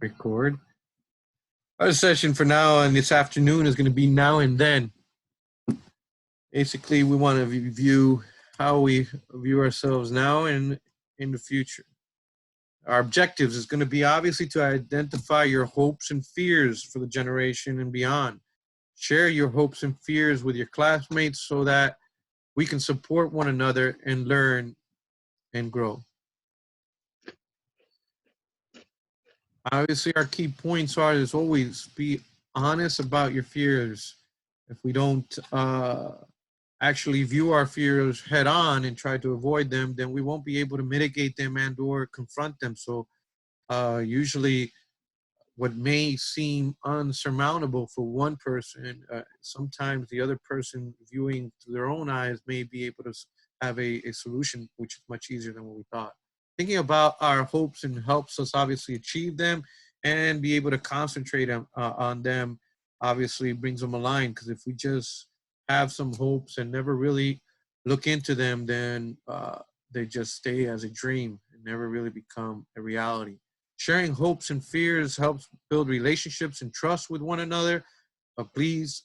Record. Our session for now and this afternoon is going to be now and then. Basically, we want to review how we view ourselves now and in the future. Our objectives is going to be obviously to identify your hopes and fears for the generation and beyond. Share your hopes and fears with your classmates so that we can support one another and learn and grow. Obviously, our key points are as always be honest about your fears. If we don't actually view our fears head on and try to avoid them, then we won't be able to mitigate them and or confront them. So usually what may seem unsurmountable for one person, sometimes the other person viewing through their own eyes may be able to have a solution which is much easier than what we thought. Thinking about our hopes and helps us obviously achieve them and be able to concentrate on them obviously brings them aligned, because if we just have some hopes and never really look into them, then they just stay as a dream and never really become a reality. Sharing hopes and fears helps build relationships and trust with one another. Please,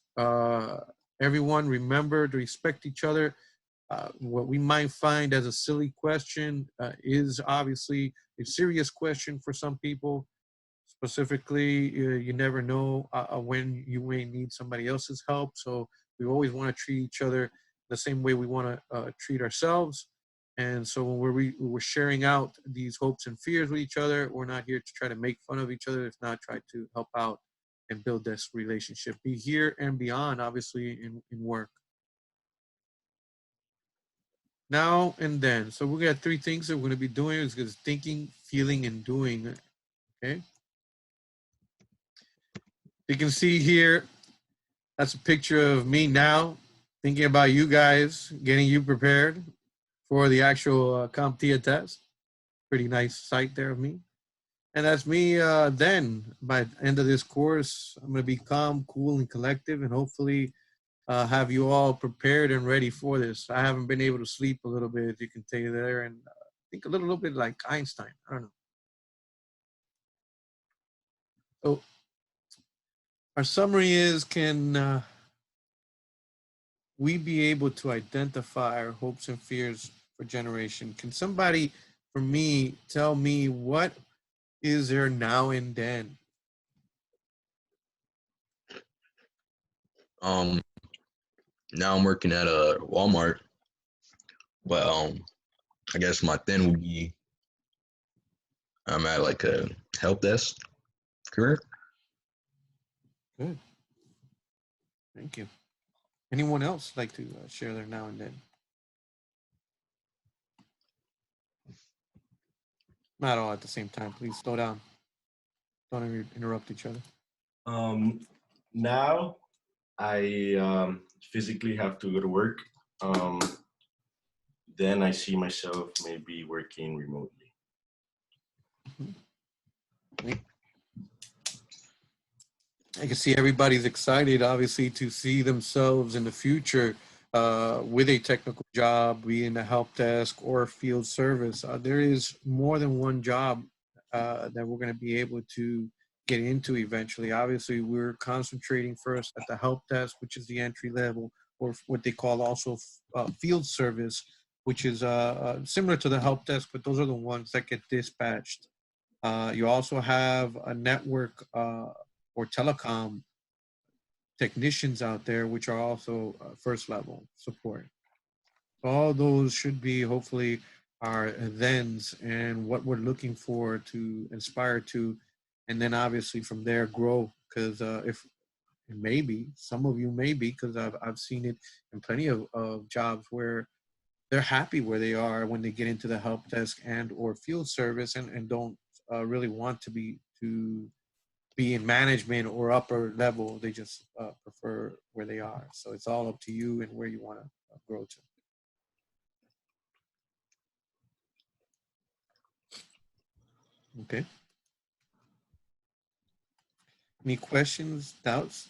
everyone, remember to respect each other. What we might find as a silly question is obviously a serious question for some people. Specifically, you never know when you may need somebody else's help. So we always want to treat each other the same way we want to treat ourselves. And so when we're sharing out these hopes and fears with each other, we're not here to try to make fun of each other. If not, try to help out and build this relationship. Be here and beyond, obviously, in work. Now and then. So we got three things that we're going to be doing. It's thinking, feeling, and doing. Okay. You can see here, that's a picture of me now, thinking about you guys, getting you prepared for the actual CompTIA test. Pretty nice sight there of me. And that's me then. By the end of this course, I'm going to be calm, cool, and collective, and hopefully have you all prepared and ready for this. I haven't been able to sleep a little bit, as you can tell there, and think a little bit like Einstein. I don't know. So our summary is, can we be able to identify our hopes and fears for generation? Can somebody, for me, tell me what is there now and then? Now I'm working at a Walmart, but I guess my then would be I'm at like a help desk career. Good. Thank you. Anyone else like to share their now and then? Not all at the same time. Please slow down. Don't interrupt each other. Now I physically have to go to work. Then I see myself maybe working remotely. I can see everybody's excited, obviously, to see themselves in the future with a technical job, be in the help desk or field service. There is more than one job that we're going to be able to get into eventually. Obviously, we're concentrating first at the help desk, which is the entry level, or what they call also field service, which is similar to the help desk, but those are the ones that get dispatched. You also have a network or telecom technicians out there, which are also first level support. All those should be hopefully our thens and what we're looking for to inspire to, and then obviously from there grow. Because if maybe some of you may be, because I've seen it in plenty of jobs where they're happy where they are when they get into the help desk and or field service and don't really want to be in management or upper level. They just prefer where they are. So it's all up to you and where you want to grow to. Okay. Any questions, doubts?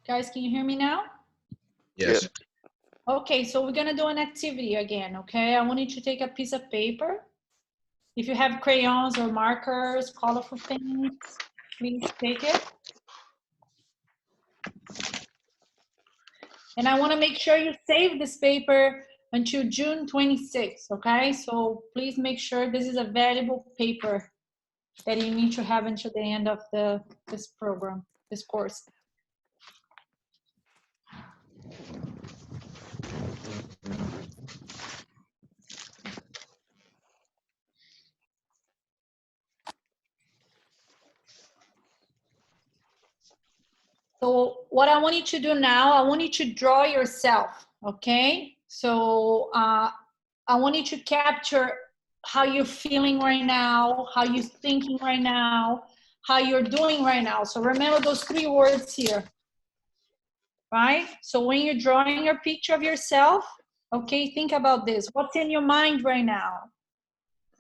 Guys, can you hear me now? Yes. Okay, so we're gonna do an activity again, okay? I want you to take a piece of paper. If you have crayons or markers, colorful things, please take it. And I wanna make sure you save this paper until June 26th, okay? So please make sure this is a valuable paper that you need to have until the end of this program, this course. So what I want you to do now, I want you to draw yourself, okay? So I want you to capture how you're feeling right now, how you're thinking right now, how you're doing right now. So remember those 3 words here, right? So when you're drawing your picture of yourself, okay, think about this. What's in your mind right now?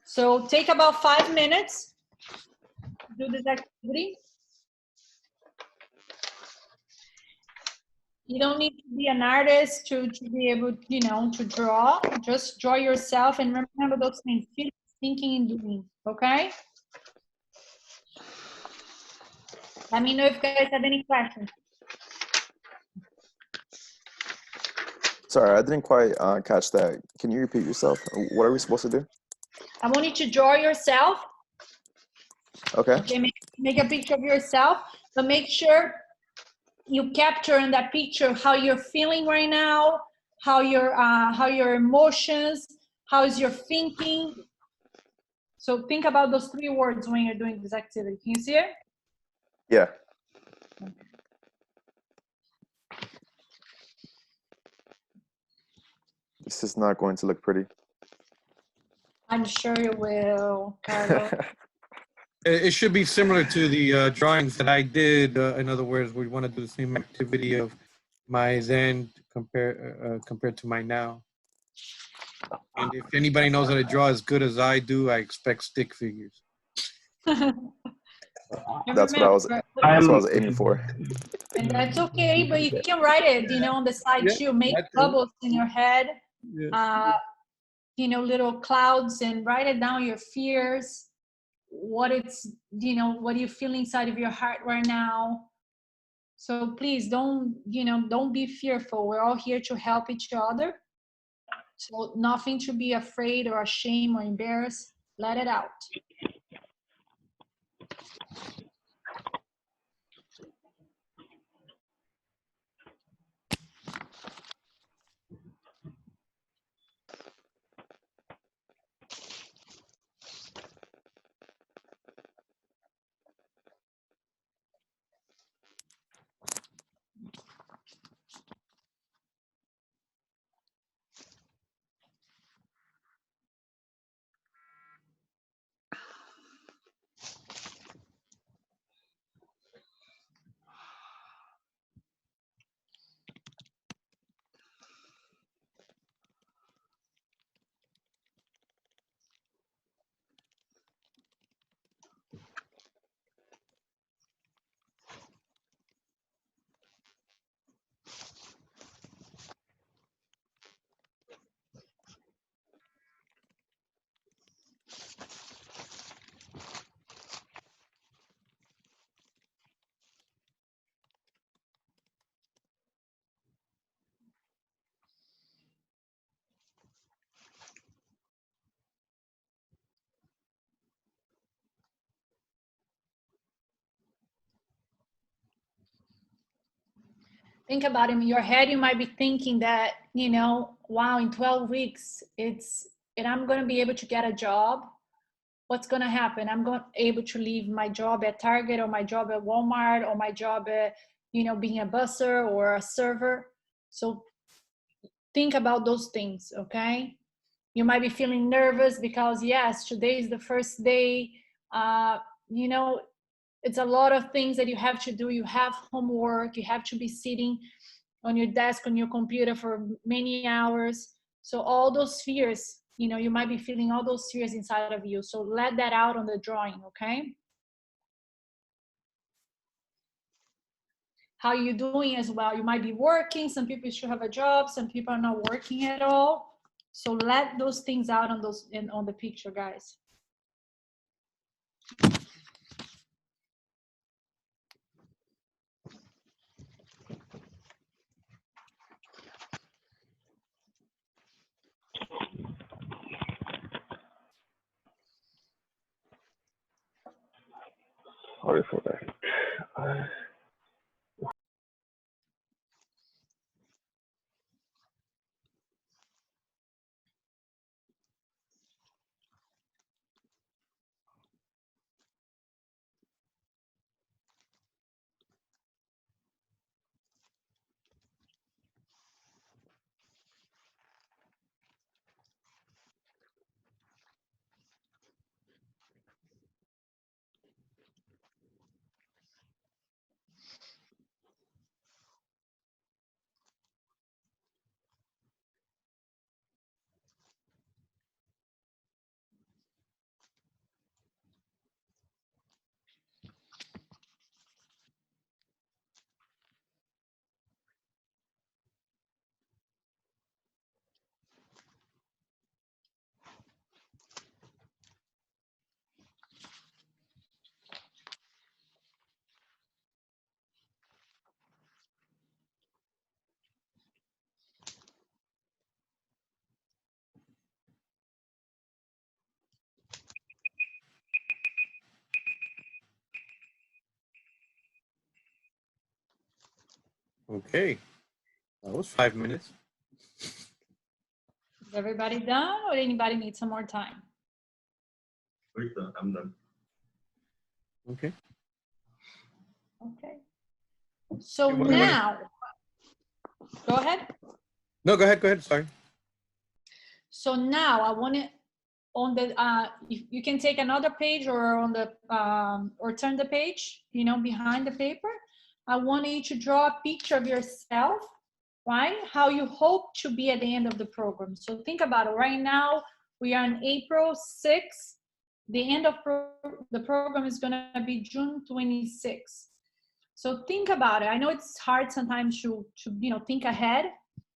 So take about 5 minutes to do this activity. You don't need to be an artist to be able, you know, to draw. Just draw yourself and remember those things, feeling, thinking, and doing, okay? Let me know if you guys have any questions. Sorry, I didn't quite catch that. Can you repeat yourself? What are we supposed to do? I want you to draw yourself. Okay. Okay, make a picture of yourself, but make sure you capture in that picture how you're feeling right now, how your emotions, how's your thinking. So think about those 3 words when you're doing this activity. Can you see it? Yeah. This is not going to look pretty. I'm sure you will, Carlos. It should be similar to the drawings that I did. In other words, we want to do the same activity of my then compared to my now. And if anybody knows how to draw as good as I do, I expect stick figures. That's what I was aiming for. And that's okay, but you can write it, you know, on the side too. Make bubbles in your head, you know, little clouds, and write it down, your fears, what it's, you know, what you feel inside of your heart right now. So please don't, you know, don't be fearful. We're all here to help each other. So nothing to be afraid or ashamed or embarrassed. Let it out. Think about it. In your head, you might be thinking that, you know, wow, in 12 weeks, and I'm going to be able to get a job. What's going to happen? I'm going to able to leave my job at Target, or my job at Walmart, or my job at, you know, being a busser or a server. So think about those things, okay? You might be feeling nervous because, yes, today is the first day. You know, it's a lot of things that you have to do. You have homework. You have to be sitting on your desk, on your computer for many hours. So all those fears, you know, you might be feeling all those fears inside of you. So let that out on the drawing, okay? how you're doing as well. You might be working, some people should have a job, some people are not working at all. So let those things out on those on the picture, guys. Sorry for that. Okay, that was 5 minutes. Is everybody done, or anybody need some more time? We're done. I'm done. Okay. Okay. So Okay, what do you wanna- now, go ahead. No, go ahead. Sorry. So now I want to, on the, you can take another page or on the, or turn the page, you know, behind the paper. I want you to draw a picture of yourself, right? How you hope to be at the end of the program. So think about it. Right now, we are on April 6th. The end of the program is going to be June 26th. So think about it. I know it's hard sometimes to you know, think ahead,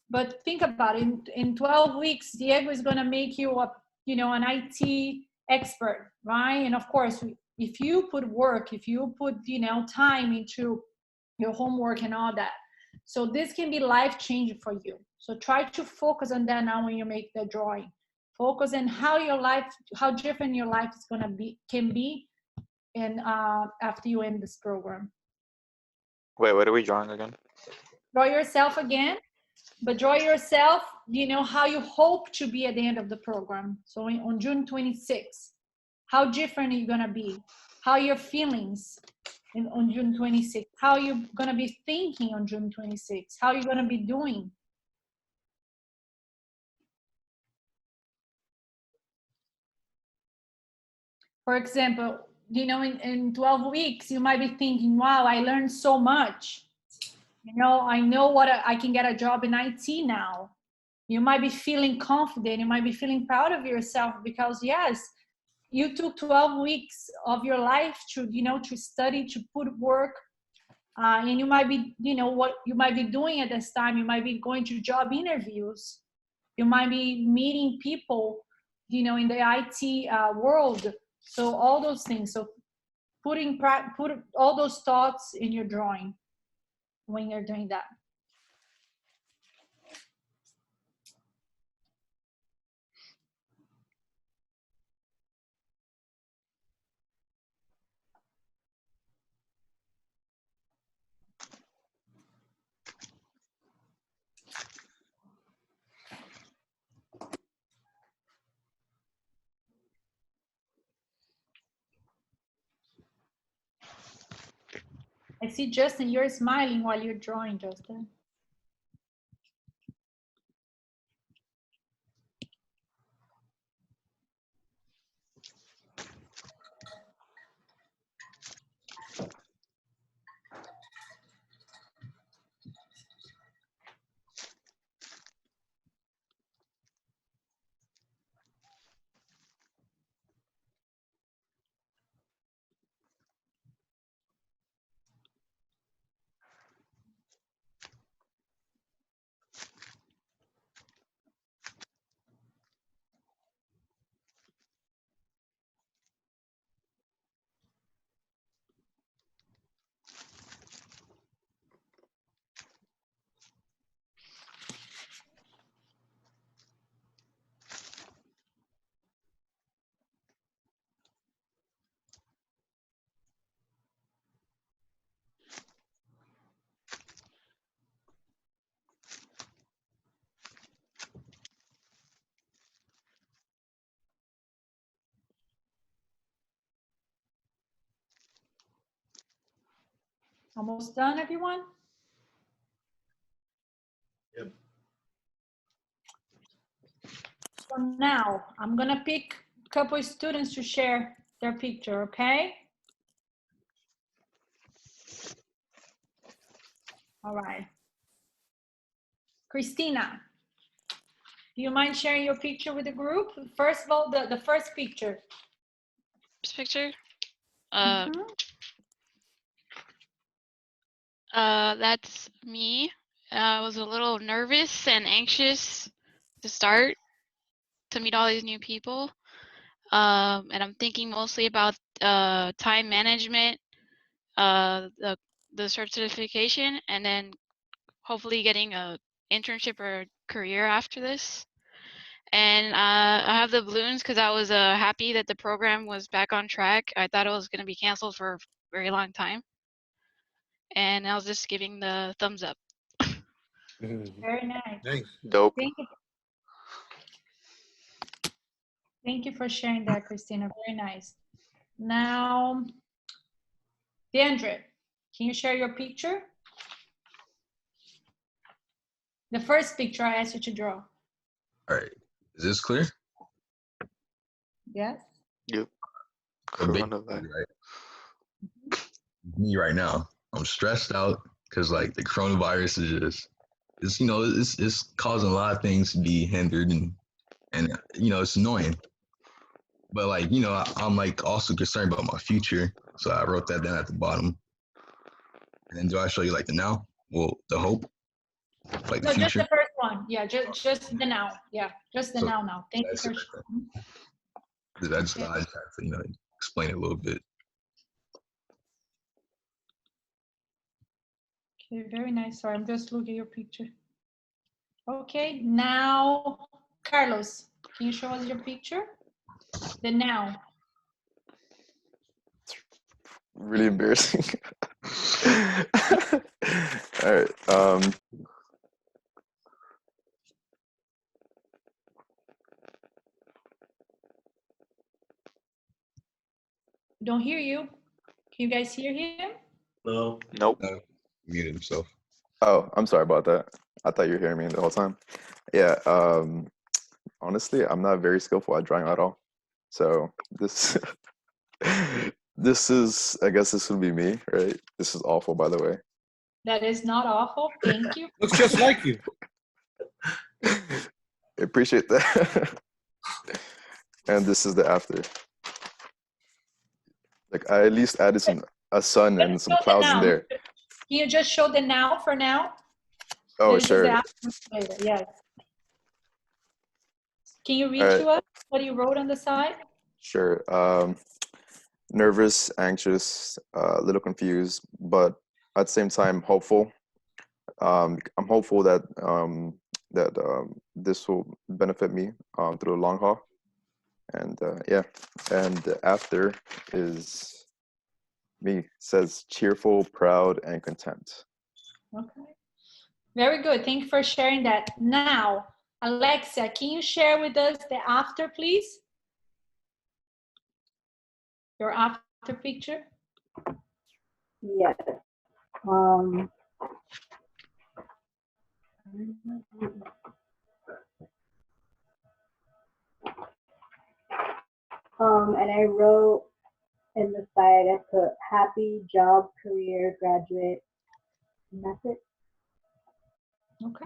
but think about it. In 12 weeks, Diego is going to make you a, you know, an IT expert, right? And of course, if you put work, if you put, you know, time into your homework and all that, so this can be life-changing for you. So try to focus on that now when you make the drawing. Focus on how your life, how different your life is going to be, can be, and after you end this program. Wait, what are we drawing again? Draw yourself again, but draw yourself, you know, how you hope to be at the end of the program. So on June 26th, how different are you going to be? How your feelings on June 26th? How you going to be thinking on June 26th? How you going to be doing? For example, you know, in 12 weeks, you might be thinking, wow, I learned so much. You know, I know what I can get a job in IT now. You might be feeling confident. You might be feeling proud of yourself because, yes, you took 12 weeks of your life to, you know, to study, to put work. And you might be, you know, what you might be doing at this time. You might be going to job interviews. You might be meeting people, you know, in the IT world. So all those things. So put all those thoughts in your drawing when you're doing that. I see, Justin, you're smiling while you're drawing, Justin. Almost done, everyone? Yep. So now I'm gonna pick a couple of students to share their picture, okay? All right. Christina, do you mind sharing your picture with the group? First of all, the first picture. This picture. Mhm. That's me. I was a little nervous and anxious to start to meet all these new people. And I'm thinking mostly about time management, the certification, and then hopefully getting a internship or a career after this. And I have the balloons because I was happy that the program was back on track. I thought it was going to be canceled for a very long time. And I was just giving the thumbs up. Very nice. Nice. Dope. Thank you. Thank you for sharing that, Christina. Very nice. Now, Deandre, can you share your picture? The first picture I asked you to draw. All right. Is this clear? Yes? Yep. So basically, Coronavirus. right? Me right now, I'm stressed out because like the coronavirus is just, it's, you know, it's causing a lot of things to be hindered and you know, it's annoying. But like, you know, I'm like also concerned about my future. So I wrote that down at the bottom. And then do I show you like the now? Well, the hope, like the No, just future. the first one. Yeah, just the now. Yeah, just the So now. Thank you that's for it right sharing. there. I just had to, you know, explain it a little bit. Okay, very nice. Sorry, I'm just looking at your picture. Okay, now, Carlos, can you show us your picture? The now. Really embarrassing. All right. Don't hear you. Can you guys hear him? No. Nope. Muted himself. Oh, I'm sorry about that. I thought you were hearing me the whole time. Yeah. Honestly, I'm not very skillful at drawing at all. So this, this is, I guess this would be me, right? This is awful, by the way. That is not awful. Thank you. Looks just like you. I appreciate that. And this is the after. Like I at least added a sun and Let's some show the clouds in now. there. Can you just show the now for now? Oh, This is the sure. after later. Yes. Can you read All right. to us what you wrote on the side? Sure. Nervous, anxious, a little confused, but at the same time hopeful. I'm hopeful that this will benefit me through the long haul. And yeah, and after is me. It says cheerful, proud, and content. Okay. Very good. Thank you for sharing that. Now, Alexa, can you share with us the after, please? Your after picture. Yes. Um, and I wrote in the side, I put happy job, career, graduate, and that's it. Okay.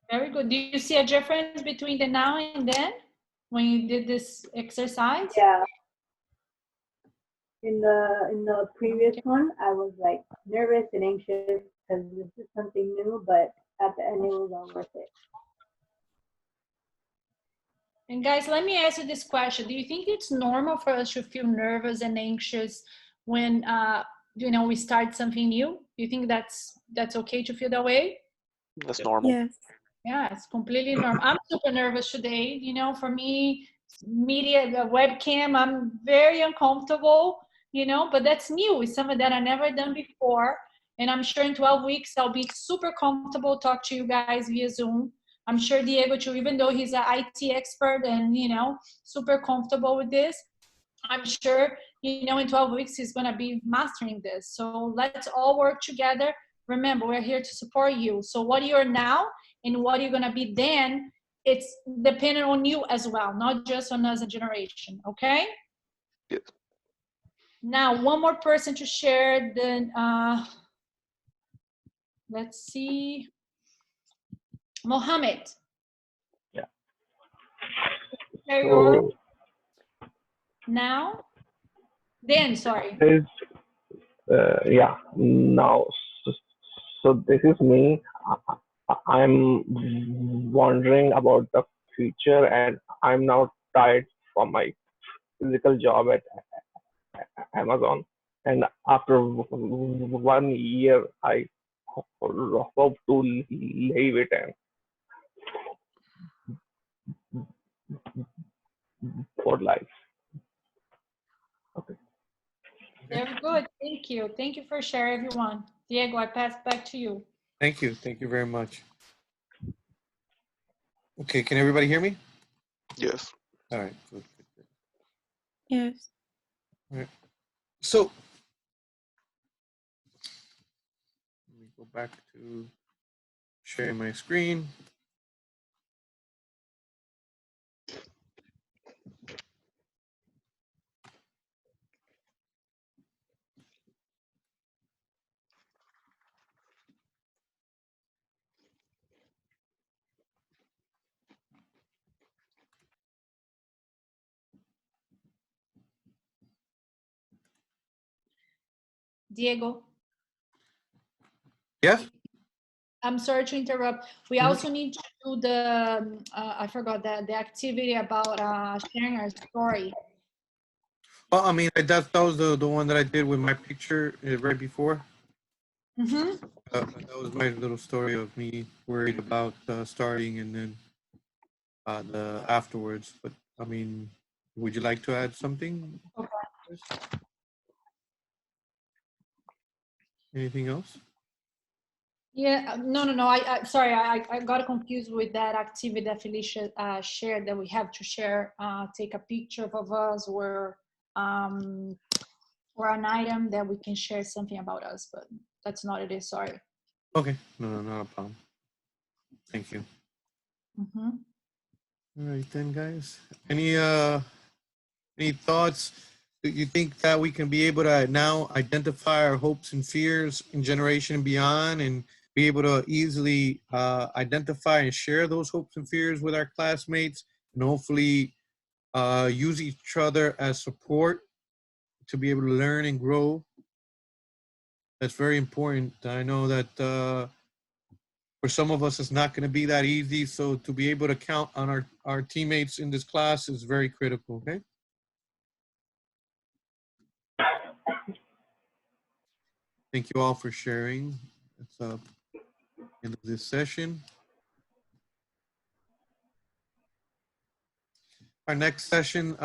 Very good. Do you see a difference between the now and then when you did this exercise? Yeah. In the previous one, I was like nervous and anxious because this is something new, but at the end it was all worth it. And guys, let me ask you this question. Do you think it's normal for us to feel nervous and anxious when you know, we start something new? Do you think that's okay to feel that way? That's normal. Yes. Yeah, it's completely normal. I'm super nervous today. You know, for me, media, the webcam, I'm very uncomfortable, you know, but that's new. It's something that I never done before. And I'm sure in 12 weeks, I'll be super comfortable talk to you guys via Zoom. I'm sure Diego too, even though he's an IT expert and, you know, super comfortable with this. I'm sure, you know, in 12 weeks he's going to be mastering this. So let's all work together. Remember, we're here to support you. So what you're now and what you're going to be then, it's dependent on you as well, not just on us as a generation. Okay? Yes. Now, one more person to share. Then let's see. Mohammed. Yeah. Share your So now. Then, sorry. this, yeah, now, so, so this is me. I'm wondering about the future, and I'm now tired from my physical job at Amazon. And after 1 year, I hope to leave it and for life. Okay. Very good. Thank you. Thank you for sharing, everyone. Diego, I pass back to you. Thank you. Thank you very much. Okay, can everybody hear me? Yes. All right, good, good, good. Yes. All right. So let me go back to sharing my screen. Diego, Yes? I'm sorry to interrupt. We Mhm. also need to do the, I forgot the activity about sharing our story. Well, I mean, that was the one that I did with my picture right before. Mm-hmm. That was my little story of me worried about starting and then the afterwards. But I mean, would you like to add something? Anything else? Yeah, no. Sorry, I got confused with that activity that Felicia shared that we have to share, take a picture of us or an item that we can share something about us, but that's not it. Sorry. Okay, no, not a problem. Thank you. Mm-hmm. All right then, guys. Any thoughts? Do you think that we can be able to now identify our hopes and fears in generation and beyond, and be able to easily identify and share those hopes and fears with our classmates, and hopefully use each other as support to be able to learn and grow? That's very important. I know that for some of us, it's not going to be that easy. So to be able to count on our teammates in this class is very critical. Okay. Thank you all for sharing. That's the end of this session. Our next session,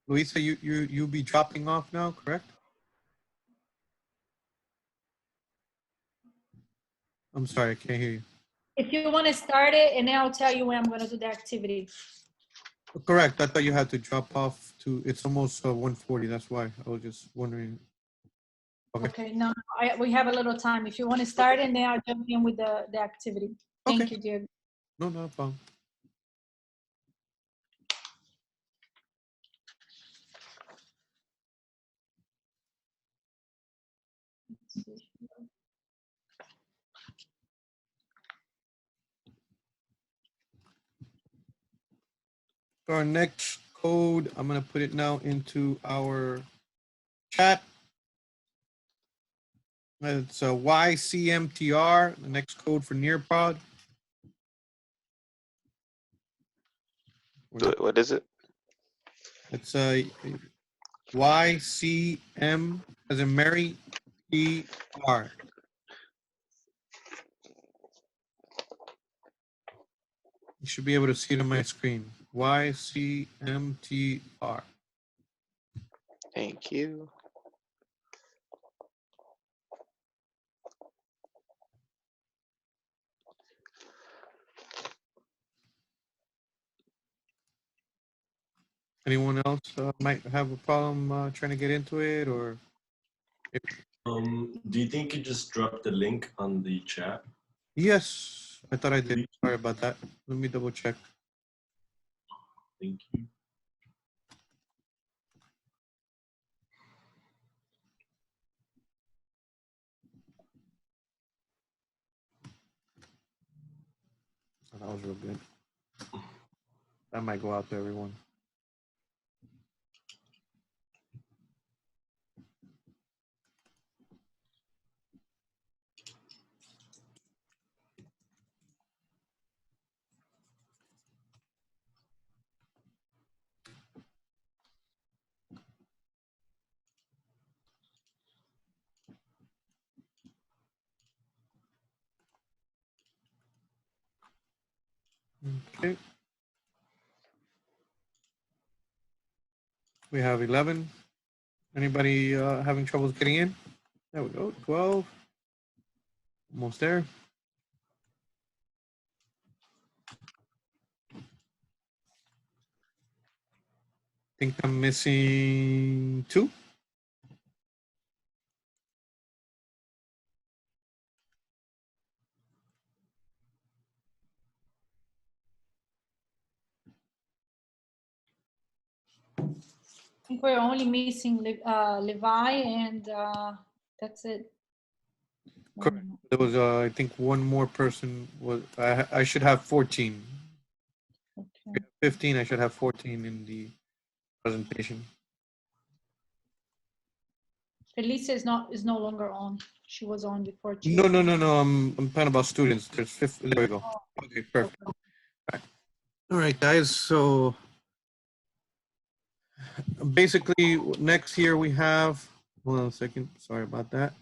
Luisa, you'll be dropping off now, correct? I'm sorry, I can't hear you. If you want to start it, and then I'll tell you when I'm going to do the activity. Correct. I thought you had to drop off to. It's almost 1:40. That's why I was just wondering. Okay, no, we have a little time. If you want to start, and then I'll jump in with the activity. Thank Okay. you, Diego. No, no problem. Our next code, I'm going to put it now into our chat. It's a YCMTR, the next code for Nearpod. What is it? It's a YCM as in Mary TR. You should be able to see it on my screen. YCMTR. Thank you. Anyone else might have a problem trying to get into it, or? Do you think you just dropped the link on the chat? Yes, I thought I did. Sorry about that. Let me double check. Thank you. Oh, that was real good. That might go out to everyone. Okay. We have 11. Anybody having troubles getting in? There we go. 12. Almost there. Think I'm missing 2. I think we're only missing Levi, and that's it. Correct. There was, I think, one more person. Was I should have 14. Okay. 15. I should have 14 in the presentation. Felicia is no longer on. She was on before. No. I'm talking about students. There's 15. There we go. Okay, perfect. All right, guys. So basically, next here we have. Hold on a second. Sorry about that.